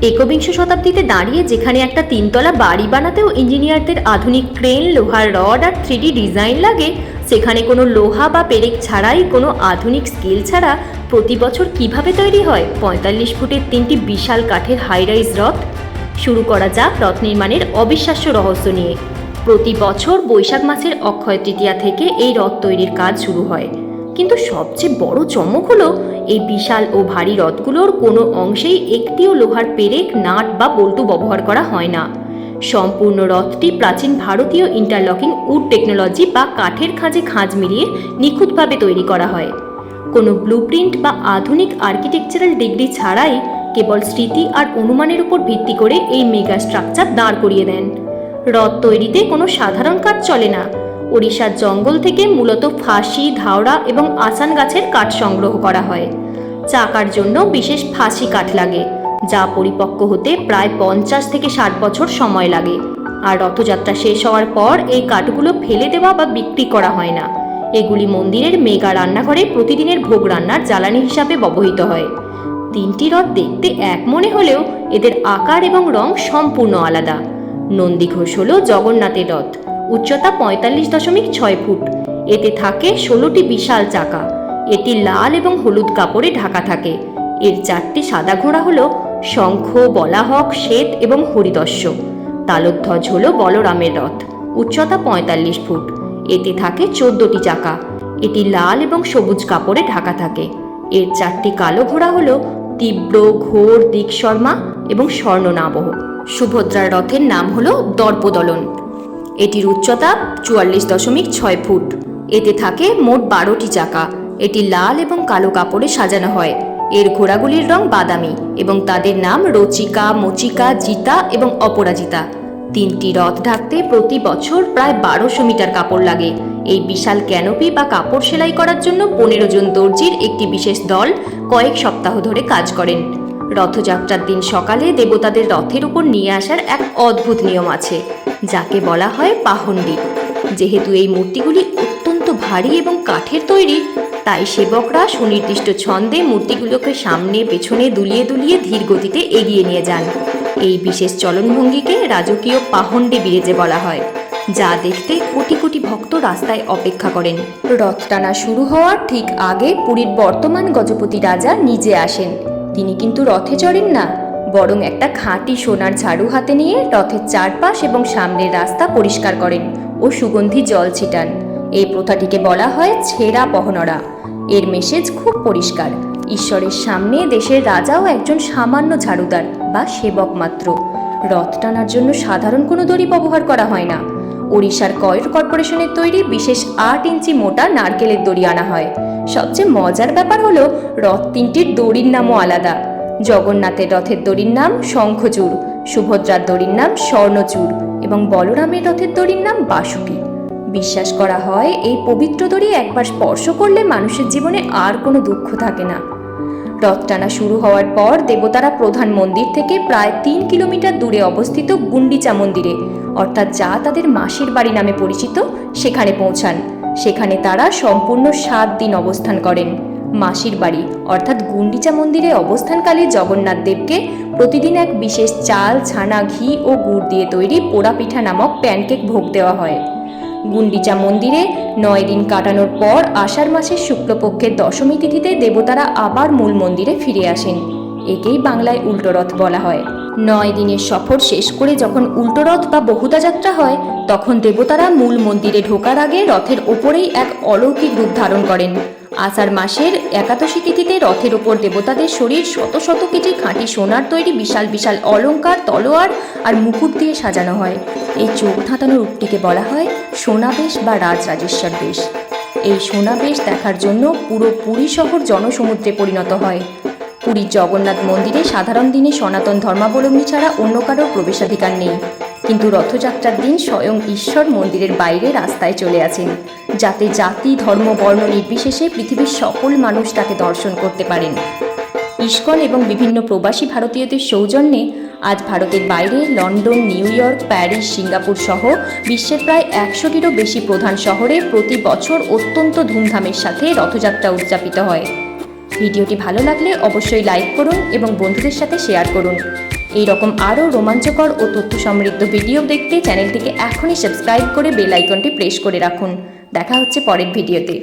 একবিংশ শতাব্দীতে দাঁড়িয়ে যেখানে একটা তিনতলা বাড়ি বানাতেও ইঞ্জিনিয়ারদের আধুনিক ক্রেন, লোহার রড আর 3D ডিজাইন লাগে, সেখানে কোনো লোহা বা পেরেক ছাড়াই, কোনো আধুনিক স্কেল ছাড়া প্রতি বছর কিভাবে তৈরি হয় ৪৫ ফুটের 3টি বিশাল কাঠের হাইরাইজ রথ। শুরু করা যাক রথ নির্মাণের অবিশ্বাস্য রহস্য নিয়ে। প্রতি বছর বৈশাখ মাসের অক্ষয় তৃতীয়া থেকে এই রথ তৈরির কাজ শুরু হয়, কিন্তু সবচেয়ে বড় চমক হলো এই বিশাল ও ভারী রথগুলোর কোনো অংশেই একটিও লোহার পেরেক, নাট বা বল্টু ব্যবহার করা হয় না। সম্পূর্ণ রথটি প্রাচীন ভারতীয় ইন্টারলকিং উড টেকনোলজি বা কাঠের খাঁজে খাঁজ মিলিয়ে নিখুঁতভাবে তৈরি করা হয়। কোনো ব্লুপ্রিন্ট বা আধুনিক আর্কিটেকচারাল ডিগ্রি ছাড়াই কেবল স্মৃতি আর অনুমানের উপর ভিত্তি করে এই মেগা স্ট্রাকচার দাঁড় করিয়ে দেন। রথ তৈরিতে কোনো সাধারণ কাঠ চলে না। ওড়িশার জঙ্গল থেকে মূলত ফাঁসি, ধাওড়া এবং আসান গাছের কাঠ সংগ্রহ করা হয়। চাকার জন্য বিশেষ ফাঁসি কাঠ লাগে, যা পরিপক্ক হতে প্রায় 50 থেকে 60 বছর সময় লাগে। আর রথযাত্রা শেষ হওয়ার পর এই কাঠগুলো ফেলে দেওয়া বা বিক্রি করা হয় না। এগুলি মন্দিরের মেগা রান্নাঘরে প্রতিদিনের ভোগ রান্নার জ্বালানি হিসাবে ব্যবহৃত হয়। 3টি রথ দেখতে এক মনে হলেও এদের আকার এবং রং সম্পূর্ণ আলাদা। নন্দীঘোষ হল জগন্নাথের রথ, উচ্চতা 45.6 ফুট। এতে থাকে 16টি বিশাল চাকা। এটি লাল এবং হলুদ কাপড়ে ঢাকা থাকে। এর 4টি সাদা ঘোড়া হলো শঙ্খ, বলাহক, শ্বেত এবং হরিদস্য। তালধ্বজ হল বলরামের রথ, উচ্চতা 45 ফুট। এতে থাকে 14টি চাকা। এটি লাল এবং সবুজ কাপড়ে ঢাকা থাকে। এর 4টি কালো ঘোড়া হলো তীব্র, ঘোর, দিকশর্মা এবং স্বর্ণনাবহ। সুভদ্রার রথের নাম হলো দর্পদলন। এটির উচ্চতা 44.6 ফুট। এতে থাকে মোট 12টি চাকা। এটি লাল এবং কালো কাপড়ে সাজানো হয়। এর ঘোড়াগুলির রং বাদামি এবং তাদের নাম রচিকা, মচিকা, জিতা এবং অপরাজিতা। 3টি রথ ঢাকতে প্রতি বছর প্রায় 1200 মিটার কাপড় লাগে। এই বিশাল ক্যানোপি বা কাপড় সেলাই করার জন্য 15 জন দর্জির একটি বিশেষ দল কয়েক সপ্তাহ ধরে কাজ করেন। রথযাত্রার দিন সকালে দেবতাদের রথের উপর নিয়ে আসার এক অদ্ভুত নিয়ম আছে, যাকে বলা হয় পাহন্ডি। যেহেতু এই মূর্তিগুলি অত্যন্ত ভারী এবং কাঠের তৈরি, তাই সেবকরা সুনির্দিষ্ট ছন্দে মূর্তিগুলোকে সামনে পেছনে দুলিয়ে দুলিয়ে ধীর গতিতে এগিয়ে নিয়ে যান। এই বিশেষ চলনভঙ্গিকে রাজকীয় পাহন্ডি বিরেজে বলা হয়, যা দেখতে কোটি কোটি ভক্ত রাস্তায় অপেক্ষা করেন। রথ টানা শুরু হওয়ার ঠিক আগে পুরীর বর্তমান গজপতি রাজা নিজে আসেন। তিনি কিন্তু রথে চড়েন না, বরং একটা খাঁটি সোনার ঝাড়ু হাতে নিয়ে রথের চারপাশ এবং সামনের রাস্তা পরিষ্কার করেন ও সুগন্ধি জল ছিটান। এই প্রথাটিকে বলা হয় ছেঁড়া পহনরা। এর মেসেজ খুব পরিষ্কার: ঈশ্বরের সামনে দেশের রাজাও একজন সামান্য ঝাড়ুদার বা সেবক মাত্র। রথ টানার জন্য সাধারণ কোনো দড়ি ব্যবহার করা হয় না। ওড়িশার কয়র কর্পোরেশনের তৈরি বিশেষ 8 ইঞ্চি মোটা নারকেলের দড়ি আনা হয়। সবচেয়ে মজার ব্যাপার হলো রথ 3টির দড়ির নামও আলাদা। জগন্নাথের রথের দড়ির নাম শঙ্খচূড়, সুভদ্রার দড়ির নাম স্বর্ণচূড় এবং বলরামের রথের দড়ির নাম বাসুকি। বিশ্বাস করা হয় এই পবিত্র দড়ি একবার স্পর্শ করলে মানুষের জীবনে আর কোনো দুঃখ থাকে না। রথ টানা শুরু হওয়ার পর দেবতারা প্রধান মন্দির থেকে প্রায় 3 কিলোমিটার দূরে অবস্থিত গুন্ডিচা মন্দিরে, অর্থাৎ যা তাদের মাসির বাড়ি নামে পরিচিত, সেখানে পৌঁছান। সেখানে তারা সম্পূর্ণ 7 দিন অবস্থান করেন। মাসির বাড়ি অর্থাৎ গুন্ডিচা মন্দিরে অবস্থানকালে জগন্নাথ দেবকে প্রতিদিন এক বিশেষ চাল, ছানা, ঘি ও গুড় দিয়ে তৈরি পোড়া পিঠা নামক প্যানকেক ভোগ দেওয়া হয়। গুন্ডিচা মন্দিরে 9 দিন কাটানোর পর আষাঢ় মাসের শুক্লপক্ষের দশমী তিথিতে দেবতারা আবার মূল মন্দিরে ফিরে আসেন। একেই বাংলায় উল্টো রথ বলা হয়। 9 দিনের সফর শেষ করে যখন উল্টো রথ বা বহুদা যাত্রা হয়, তখন দেবতারা মূল মন্দিরে ঢোকার আগে রথের ওপরেই এক অলৌকিক রূপ ধারণ করেন। আষাঢ় মাসের একাদশী তিথিতে রথের ওপর দেবতাদের শরীর শত শত কেজি খাঁটি সোনার তৈরি বিশাল বিশাল অলংকার, তলোয়ার আর মুকুট দিয়ে সাজানো হয়। এই চোখ ধাঁধানো রূপটিকে বলা হয় সোনাবেশ বা রাজরাজেশ্বর বেশ। এই সোনাবেশ দেখার জন্য পুরো পুরী শহর জনসমুদ্রে পরিণত হয়। পুরীর জগন্নাথ মন্দিরে সাধারণ দিনে সনাতন ধর্মাবলম্বী ছাড়া অন্য কারোর প্রবেশাধিকার নেই, কিন্তু রথযাত্রার দিন স্বয়ং ঈশ্বর মন্দিরের বাইরে রাস্তায় চলে আসেন, যাতে জাতি, ধর্ম, বর্ণ নির্বিশেষে পৃথিবীর সকল মানুষ তাকে দর্শন করতে পারেন। ইস্কন এবং বিভিন্ন প্রবাসী ভারতীয়দের সৌজন্যে আজ ভারতের বাইরে London, new York, Paris, Singapore সহ বিশ্বের প্রায় 100টিরও বেশি প্রধান শহরে প্রতি বছর অত্যন্ত ধুমধামের সাথে রথযাত্রা উদযাপিত হয়। ভিডিওটি ভালো লাগলে অবশ্যই লাইক করুন এবং বন্ধুদের সাথে শেয়ার করুন। এই রকম আরও রোমাঞ্চকর ও তথ্য সমৃদ্ধ ভিডিও দেখতে চ্যানেলটিকে এখনই সাবস্ক্রাইব করে বেল আইকনটি প্রেস করে রাখুন। দেখা হচ্ছে পরের ভিডিওতে।